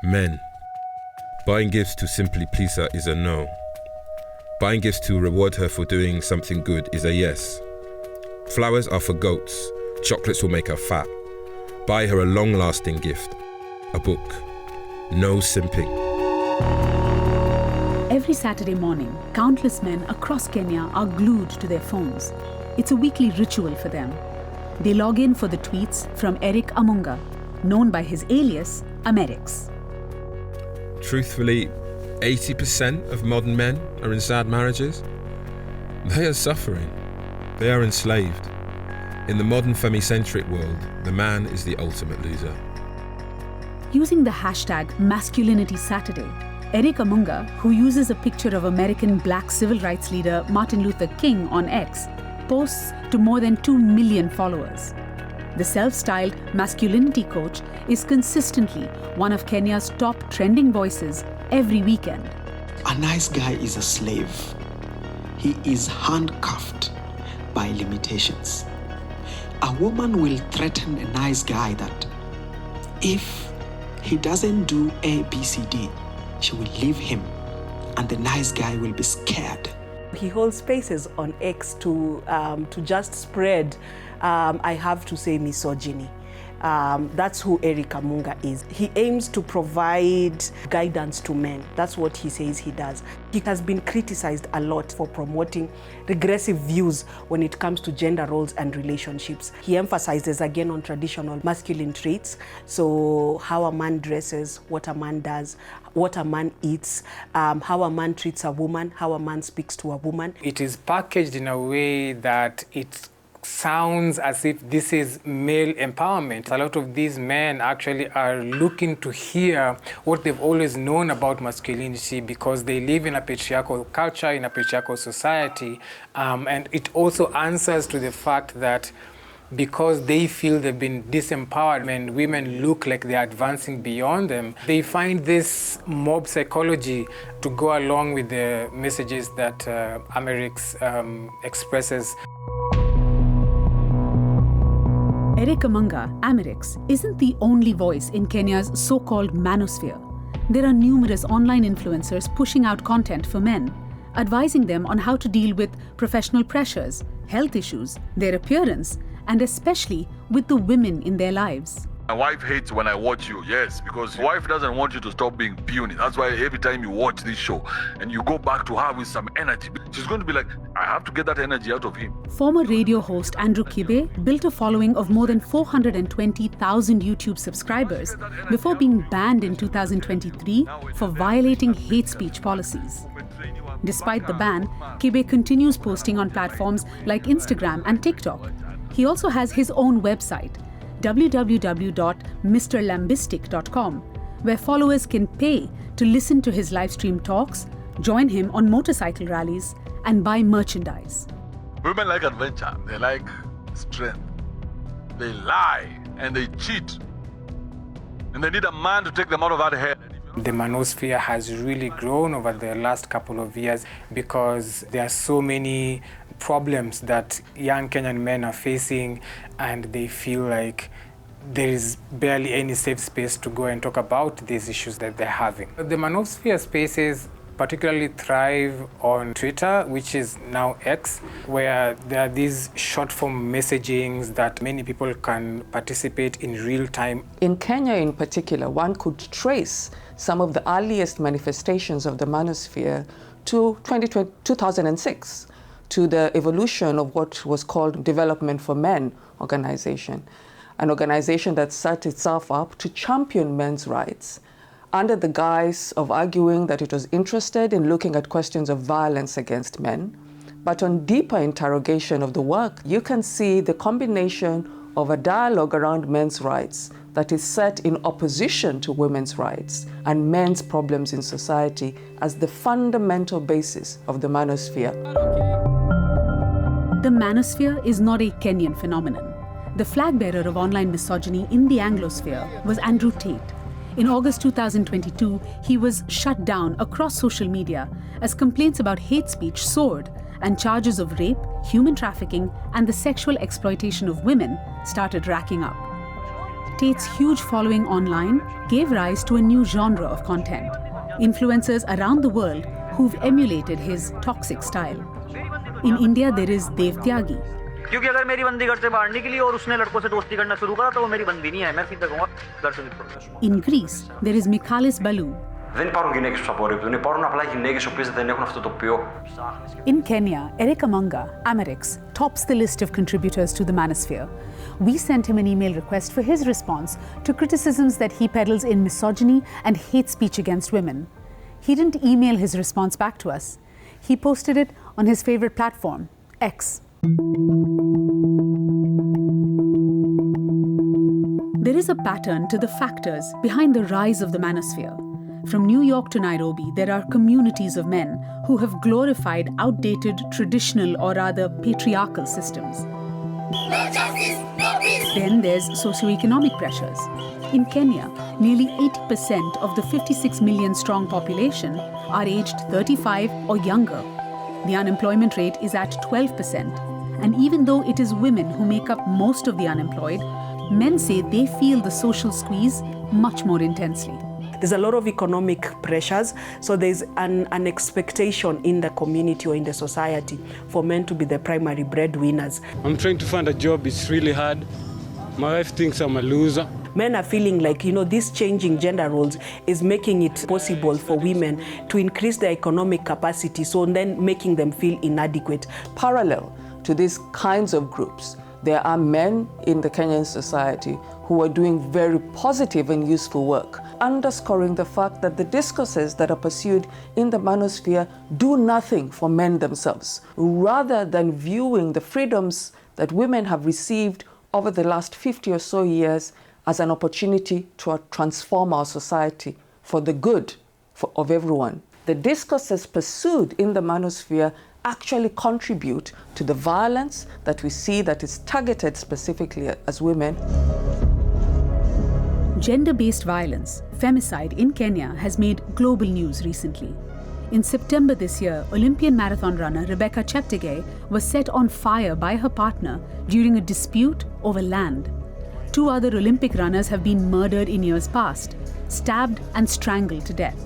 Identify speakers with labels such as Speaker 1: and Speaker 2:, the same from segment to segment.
Speaker 1: Men. Buying gifts to simply please her is a no. Buying gifts to reward her for doing something good is a yes. Flowers are for goats. Chocolates will make her fat. Buy her a long-lasting gift. A book. No simping.
Speaker 2: Every Saturday morning, countless men across Kenya are glued to their phones. It's a weekly ritual for them. They log in for the tweets from Eric Amunga, known by his alias, Americs.
Speaker 1: Truthfully, 80% of modern men are in sad marriages. They are suffering. They are enslaved. In the modern femicentric world, the man is the ultimate loser.
Speaker 2: Using the hashtag Masculinity Saturday, Eric Amunga, who uses a picture of American black civil rights leader Martin Luther King on X, posts to more than 2 million followers. The self-styled masculinity coach is consistently one of Kenya's top trending voices every weekend.
Speaker 3: A nice guy is a slave. He is handcuffed by limitations. A woman will threaten a nice guy that if he doesn't do A, B, C, D, she will leave him and the nice guy will be scared.
Speaker 4: He holds spaces on X to just spread, I have to say, misogyny. That's who Eric Amunga is. He aims to provide guidance to men. That's what he says he does. He has been criticized a lot for promoting regressive views when it comes to gender roles and relationships. He emphasizes again on traditional masculine traits. So how a man dresses, what a man does, what a man eats, how a man treats a woman, how a man speaks to a woman.
Speaker 5: It is packaged in a way that it sounds as if this is male empowerment. A lot of these men actually are looking to hear what they've always known about masculinity because they live in a patriarchal culture, in a patriarchal society. And it also answers to the fact that because they feel they've been disempowered and women look like they're advancing beyond them, they find this mob psychology to go along with the messages that Americs expresses.
Speaker 2: Eric Amunga, Americs, isn't the only voice in Kenya's so-called manosphere. There are numerous online influencers pushing out content for men, advising them on how to deal with professional pressures, health issues, their appearance, and especially with the women in their lives.
Speaker 6: My wife hates when I watch you, yes, because your wife doesn't want you to stop being puny. That's why every time you watch this show and you go back to her with some energy, she's going to be like, I have to get that energy out of him.
Speaker 2: Former radio host Andrew Kibe built a following of more than 420,000 YouTube subscribers before being banned in 2023 for violating hate speech policies. Despite the ban, Kibe continues posting on platforms like Instagram and TikTok. He also has his own website, www.mrlambistic.com, where followers can pay to listen to his live stream talks, join him on motorcycle rallies, and buy merchandise.
Speaker 6: Women like adventure, they like strength. They lie and they cheat. And they need a man to take them out of that hell.
Speaker 5: The manosphere has really grown over the last couple of years because there are so many problems that young Kenyan men are facing and they feel like there is barely any safe space to go and talk about these issues that they're having. The manosphere spaces particularly thrive on Twitter, which is now X, where there are these short-form messagings that many people can participate in real time.
Speaker 7: In Kenya in particular, one could trace some of the earliest manifestations of the manosphere to 2006, to the evolution of what was called Development for Men organization, an organization that set itself up to champion men's rights under the guise of arguing that it was interested in looking at questions of violence against men. But on deeper interrogation of the work, you can see the combination of a dialogue around men's rights that is set in opposition to women's rights and men's problems in society as the fundamental basis of the manosphere.
Speaker 2: The manosphere is not a Kenyan phenomenon. The flag bearer of online misogyny in the Anglosphere was Andrew Tate. In August 2022, he was shut down across social media as complaints about hate speech soared and charges of rape, human trafficking, and the sexual exploitation of women started racking up. Tate's huge following online gave rise to a new genre of content. Influencers around the world who've emulated his toxic style. In India, there is Dev Tyagi.
Speaker 8: क्योंकि अगर मेरी बंदी घर से बाहर निकली और उसने लड़कों से दोस्ती करना शुरू करा तो वो मेरी बंदी नहीं है मैं सीधा कहूँगा घर से निकलो.
Speaker 2: In Greece, there is Michalis Balou.
Speaker 9: Δεν υπάρχουν γυναίκες που απορρίπτουν, υπάρχουν απλά γυναίκες οι οποίες δεν έχουν αυτό το ποιό.
Speaker 2: In Kenya, Erica Munga, Americs, tops the list of contributors to the manosphere. We sent him an email request for his response to criticisms that he peddles in misogyny and hate speech against women. He didn't email his response back to us. He posted it on his favorite platform, X. There is a pattern to the factors behind the rise of the manosphere. From New York to Nairobi, there are communities of men who have glorified outdated, traditional, or rather patriarchal systems. Then there's socioeconomic pressures. In Kenya, nearly 80% of the 56 million strong population are aged 35 or younger. The unemployment rate is at 12%. And even though it is women who make up most of the unemployed, men say they feel the social squeeze much more intensely.
Speaker 4: There's a lot of economic pressures, so there's an expectation in the community or in the society for men to be the primary breadwinners.
Speaker 10: I'm trying to find a job, it's really hard. My wife thinks I'm a loser.
Speaker 4: Men are feeling like, this changing gender roles is making it possible for women to increase their economic capacity, so then making them feel inadequate.
Speaker 7: Parallel to these kinds of groups, there are men in the Kenyan society who are doing very positive and useful work, underscoring the fact that the discourses that are pursued in the manosphere do nothing for men themselves, rather than viewing the freedoms that women have received over the last 50 or so years as an opportunity to transform our society for the good of everyone. The discourses pursued in the manosphere actually contribute to the violence that we see that is targeted specifically as women.
Speaker 2: Gender-based violence, femicide in Kenya, has made global news recently. In September this year, Olympian marathon runner Rebecca Cheptegei was set on fire by her partner during a dispute over land. 2 other Olympic runners have been murdered in years past, stabbed and strangled to death.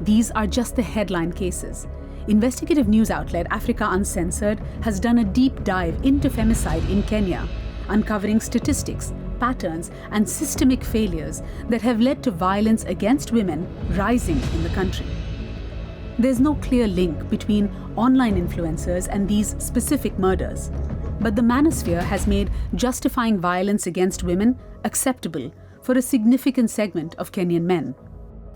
Speaker 2: These are just the headline cases. Investigative news outlet Africa Uncensored has done a deep dive into femicide in Kenya, uncovering statistics, patterns, and systemic failures that have led to violence against women rising in the country. There's no clear link between online influencers and these specific murders, but the manosphere has made justifying violence against women acceptable for a significant segment of Kenyan men.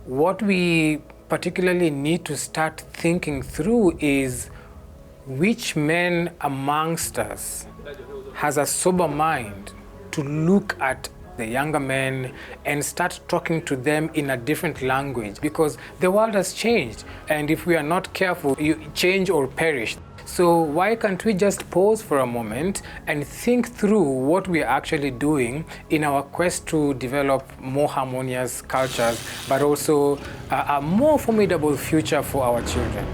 Speaker 5: What we particularly need to start thinking through is which men amongst us has a sober mind to look at the younger men and start talking to them in a different language, because the world has changed, and if we are not careful, you change or perish. So why can't we just pause for a moment and think through what we are actually doing in our quest to develop more harmonious cultures, but also a more formidable future for our children?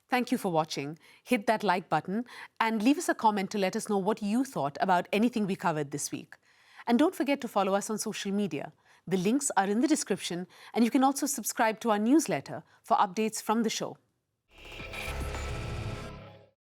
Speaker 2: Thank you for watching. Hit that like button and leave us a comment to let us know what you thought about anything we covered this week. And don't forget to follow us on social media. The links are in the description, and you can also subscribe to our newsletter for updates from the show.